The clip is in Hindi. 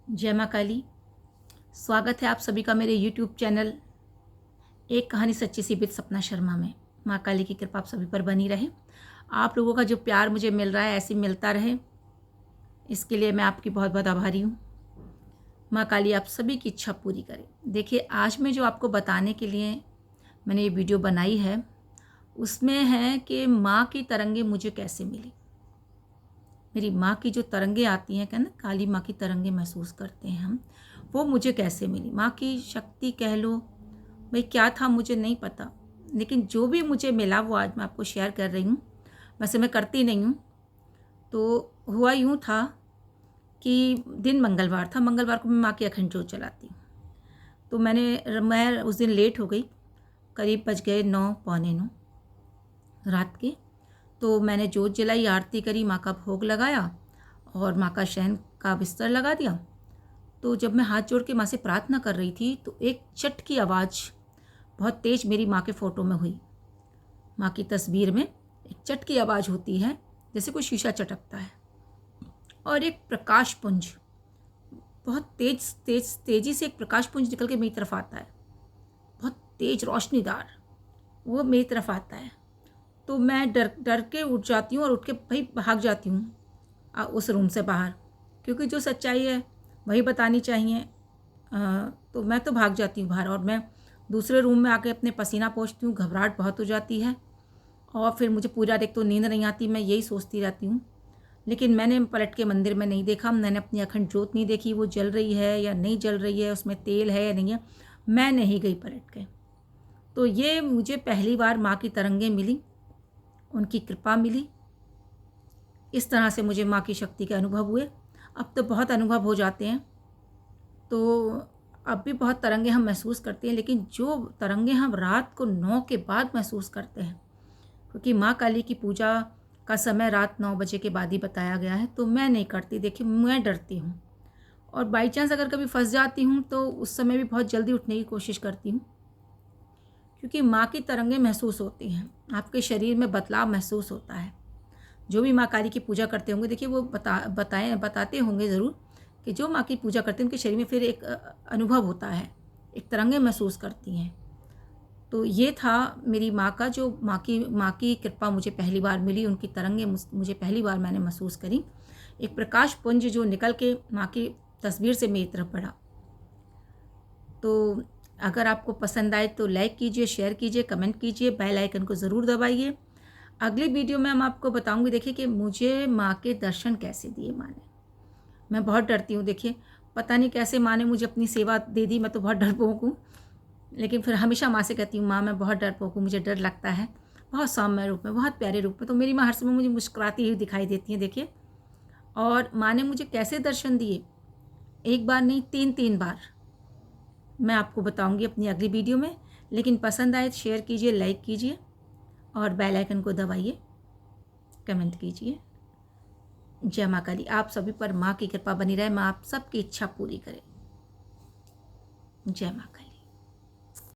जय माँ काली। स्वागत है आप सभी का मेरे YouTube चैनल एक कहानी सच्ची सी विद सपना शर्मा में। माँ काली की कृपा आप सभी पर बनी रहे। आप लोगों का जो प्यार मुझे मिल रहा है ऐसे ही मिलता रहे, इसके लिए मैं आपकी बहुत बहुत आभारी हूँ। माँ काली आप सभी की इच्छा पूरी करे। देखिए, आज मैं जो आपको बताने के लिए मैंने ये वीडियो बनाई है उसमें है कि माँ की तरंगे मुझे कैसे मिली। मेरी माँ की जो तरंगे आती हैं, कहना काली माँ की तरंगे महसूस करते हैं हम, वो मुझे कैसे मिली। माँ की शक्ति कह लो, भाई क्या था मुझे नहीं पता, लेकिन जो भी मुझे मिला वो आज मैं आपको शेयर कर रही हूँ। वैसे मैं करती नहीं हूँ। तो हुआ यूँ था कि दिन मंगलवार था, मंगलवार को मैं माँ की अखंड जोत जलाती हूँ। तो मैं उस दिन लेट हो गई, करीब बज गए 9 पौने 9 रात के। तो मैंने जोत जलाई, आरती करी, माँ का भोग लगाया और माँ का शयन का बिस्तर लगा दिया। तो जब मैं हाथ जोड़ के माँ से प्रार्थना कर रही थी तो एक चट की आवाज़ बहुत तेज़ मेरी माँ के फ़ोटो में हुई। माँ की तस्वीर में एक चट की आवाज़ होती है, जैसे कोई शीशा चटकता है, और एक प्रकाश पुंज बहुत तेज़ी से एक प्रकाश पुंज निकल के मेरी तरफ आता है, बहुत तेज़ रोशनीदार, वो मेरी तरफ आता है। तो मैं डर डर के उठ जाती हूँ और उठ के भाई भाग जाती हूँ उस रूम से बाहर, क्योंकि जो सच्चाई है वही बतानी चाहिए। तो मैं तो भाग जाती हूँ बाहर और मैं दूसरे रूम में आके अपने पसीना पोंछती हूँ। घबराहट बहुत हो जाती है और फिर मुझे पूरा देख तो नींद नहीं आती, मैं यही सोचती रहती हूँ। लेकिन मैंने पलट के मंदिर में नहीं देखा, मैंने अपनी अखंड जोत नहीं देखी, वो जल रही है या नहीं जल रही है, उसमें तेल है या नहीं है, मैं नहीं गई पलट के। तो ये मुझे पहली बार माँ की तरंगें मिली, उनकी कृपा मिली। इस तरह से मुझे माँ की शक्ति के अनुभव हुए। अब तो बहुत अनुभव हो जाते हैं, तो अब भी बहुत तरंगे हम महसूस करते हैं, लेकिन जो तरंगे हम रात को 9 के बाद महसूस करते हैं, क्योंकि माँ काली की पूजा का समय रात 9 बजे के बाद ही बताया गया है, तो मैं नहीं करती। देखिए, मैं डरती हूँ और बाई चांस अगर कभी फंस जाती हूँ तो उस समय भी बहुत जल्दी उठने की कोशिश करती हूँ, क्योंकि माँ की तरंगें महसूस होती हैं, आपके शरीर में बदलाव महसूस होता है। जो भी माँ काली की पूजा करते होंगे, देखिए वो बताते होंगे ज़रूर कि जो माँ की पूजा करते हैं उनके शरीर में फिर एक अनुभव होता है, एक तरंगें महसूस करती हैं। तो ये था मेरी माँ का, जो माँ की कृपा मुझे पहली बार मिली, उनकी तरंगें मुझे पहली बार मैंने महसूस करी। एक प्रकाश पुंज जो निकल के माँ की तस्वीर से मेरी तरफ बढ़ा। तो अगर आपको पसंद आए तो लाइक कीजिए, शेयर कीजिए, कमेंट कीजिए, बेल आइकन को ज़रूर दबाइए। अगली वीडियो में हम आपको बताऊंगी, देखिए कि मुझे माँ के दर्शन कैसे दिए माँ ने। मैं बहुत डरती हूँ, देखिए पता नहीं कैसे माँ ने मुझे अपनी सेवा दे दी, मैं तो बहुत डरपोक हूँ। लेकिन फिर हमेशा माँ से कहती हूँ, माँ मैं बहुत डरपोक हूँ, मुझे डर लगता है। बहुत सौम्य रूप में, बहुत प्यारे रूप में, तो मेरी माँ हर समय मुझे मुस्कुराती हुई दिखाई देती है, देखिए। और माँ ने मुझे कैसे दर्शन दिए, एक बार नहीं 3 बार, मैं आपको बताऊँगी अपनी अगली वीडियो में। लेकिन पसंद आए शेयर कीजिए, लाइक कीजिए और बेल आइकन को दबाइए, कमेंट कीजिए। जय माँ काली। आप सभी पर माँ की कृपा बनी रहे, माँ आप सबकी इच्छा पूरी करे। जय माँ काली।